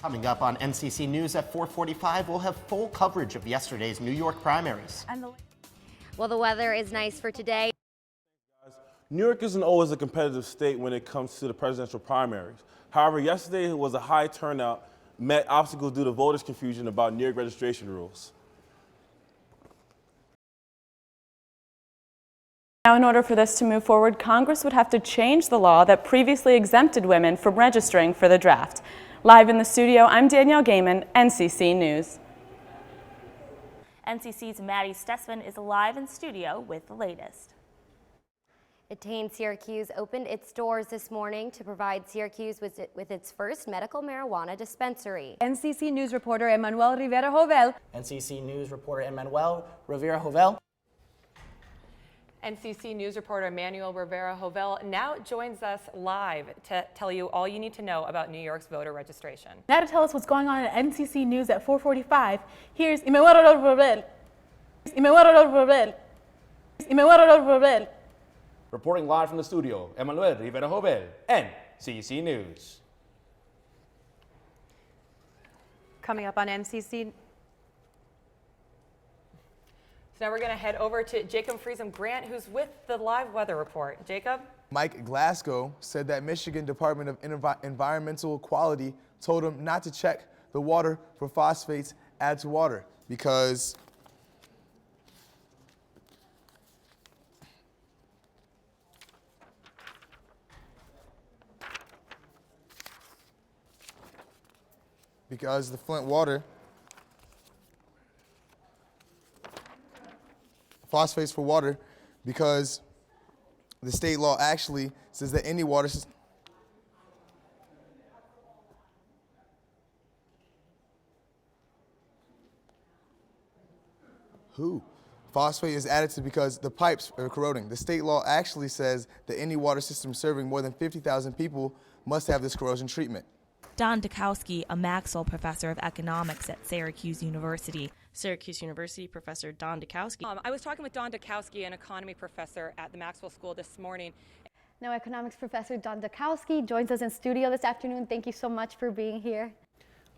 Coming up on NCC News at 4:45, we'll have full coverage of yesterday's New York primaries. Well, the weather is nice for today. New York isn't always a competitive state when it comes to the presidential primaries. However, yesterday was a high turnout, met obstacles due to voters' confusion about New York registration rules. Now, in order for this to move forward, Congress would have to change the law that previously exempted women from registering for the draft. Live in the studio, I'm Danielle Gaiman, NCC News. NCC's Maddie Stessman is live in studio with the latest. Attain Syracuse opened its doors this morning to provide Syracuse with its first medical marijuana dispensary. NCC News reporter Emmanuel Rivera-Jovel. NCC News reporter Emmanuel Rivera-Jovel. NCC News reporter Emmanuel Rivera-Jovel now joins us live to tell you all you need to know about New York's voter registration. Now to tell us what's going on at NCC News at 4:45, here's Emmanuel Rivera-Jovel. Reporting live from the studio, Emmanuel Rivera-Jovel, NCC News. Coming up on NCC. So now we're going to head over to Jacob Friesen Grant, who's with the live weather report. Jacob? Mike Glasgow said that Michigan Department of Environmental Quality told him not to check the water for phosphates added to water because the Flint water phosphates for water because the state law actually says that any water system phosphate is added to because the pipes are corroding. The state law actually says that any water system serving more than 50,000 people must have this corrosion treatment. Don Dukowski, a Maxwell professor of economics at Syracuse University. Syracuse University professor Don Dukowski. I was talking with Don Dukowski, an economy professor at the Maxwell School this morning. Now, economics professor Don Dukowski joins us in studio this afternoon. Thank you so much for being here.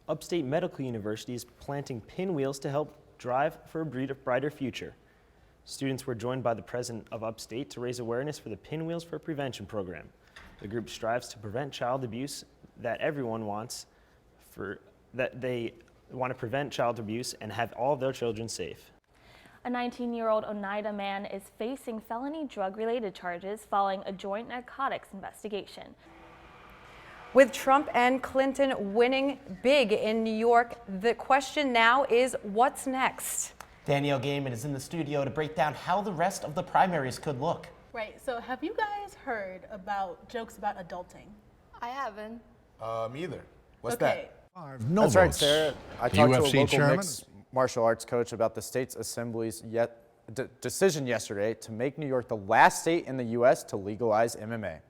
Upstate Medical University is planting pinwheels to help drive for a brighter future. Students were joined by the president of Upstate to raise awareness for the Pinwheels for Prevention program. The group strives to prevent child abuse that everyone wants, they want to prevent child abuse and have all of their children safe. A 19-year-old Oneida man is facing felony drug-related charges following a joint narcotics investigation. With Trump and Clinton winning big in New York, the question now is what's next? Danielle Gaiman is in the studio to break down how the rest of the primaries could look. Right, so have you guys heard about jokes about adulting? I haven't. Me either. What's that? No That's right, Sarah. I talked to a local mixed martial arts coach about the state's assembly's decision yesterday to make New York the last state in the U.S. to legalize MMA.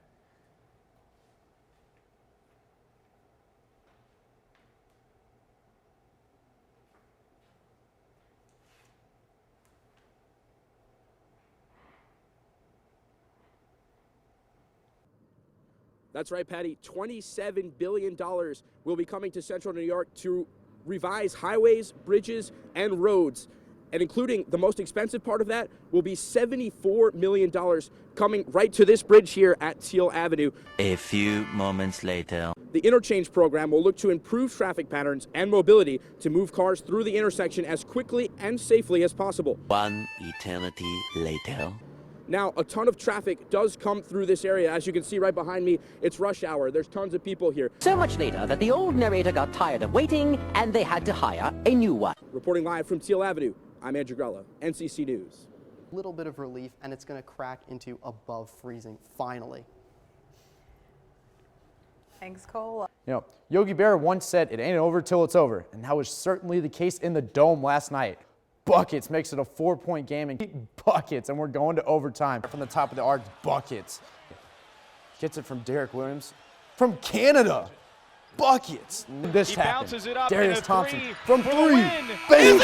That's right, Patty. $27 billion will be coming to central New York to revise highways, bridges, and roads. And including the most expensive part of that will be $74 million coming right to this bridge here at Teal Avenue. A few moments later. The interchange program will look to improve traffic patterns and mobility to move cars through the intersection as quickly and safely as possible. One eternity later. Now, a ton of traffic does come through this area. As you can see right behind me, it's rush hour. There's tons of people here. So much later that the old narrator got tired of waiting and they had to hire a new one. Reporting live from Teal Avenue, I'm Andrew Grella, NCC News. A little bit of relief, and it's going to crack into above freezing, finally. Thanks, Cole. You know, Yogi Berra once said, "It ain't over till it's over," and that was certainly the case in the Dome last night. Buckets makes it a 4-point game and buckets, and we're going to overtime. From the top of the arc, buckets. Gets it from Derek Williams from Canada. Buckets. This happens. Darius Thompson from three. Bang!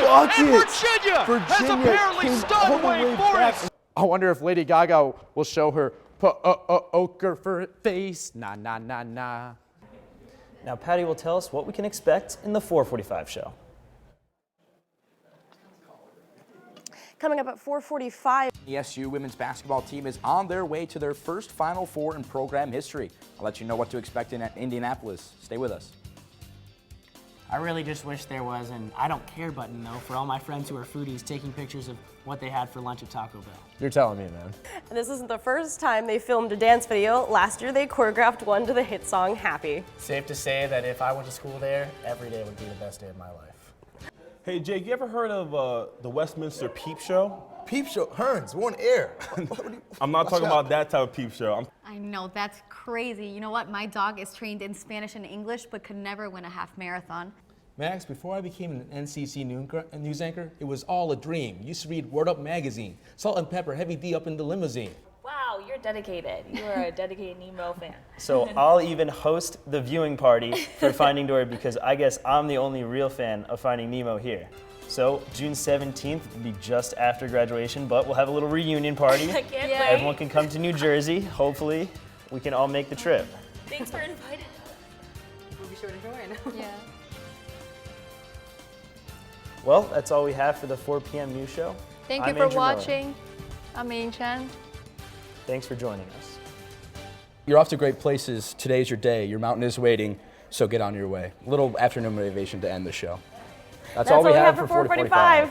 Bucket. And Virginia has apparently stunned Wake Forest. I wonder if Lady Gaga will show her poker for face. Nah, nah, nah, nah. Now Patty will tell us what we can expect in the 4:45 show. Coming up at 4:45. The SU women's basketball team is on their way to their first Final Four in program history. I'll let you know what to expect in Indianapolis. Stay with us. I really just wish there was an I don't care button, though, for all my friends who are foodies taking pictures of what they had for lunch at Taco Bell. You're telling me, man. And this isn't the first time they filmed a dance video. Last year they choreographed one to the hit song Happy. Safe to say that if I went to school there, every day would be the best day of my life. Hey, Jake, you ever heard of the Westminster Peep Show? Peep Show? Hearns, we're on air. I'm not talking about that type of peep show. I know, that's crazy. You know what? My dog is trained in Spanish and English, but could never win a half marathon. Max, before I became an NCC news anchor, it was all a dream. Used to read Word Up magazine, Salt and Pepper, Heavy D up in the limousine. Wow, you're dedicated. You are a dedicated Nemo fan. So I'll even host the viewing party for Finding Dory because I guess I'm the only real fan of Finding Nemo here. So June 17th will be just after graduation, but we'll have a little reunion party. I can't wait. Everyone can come to New Jersey. Hopefully, we can all make the trip. Thanks for inviting us. We'll be sure to join. Yeah. Well, that's all we have for the 4 p.m. news show. Thank you I'm for Andrew Miller. watching. I'm Ain Chen. Thanks for joining us. You're off to great places. Today's your day. Your mountain is waiting, so get on your way. A little afternoon motivation to end the show. That's all we have for 4:45.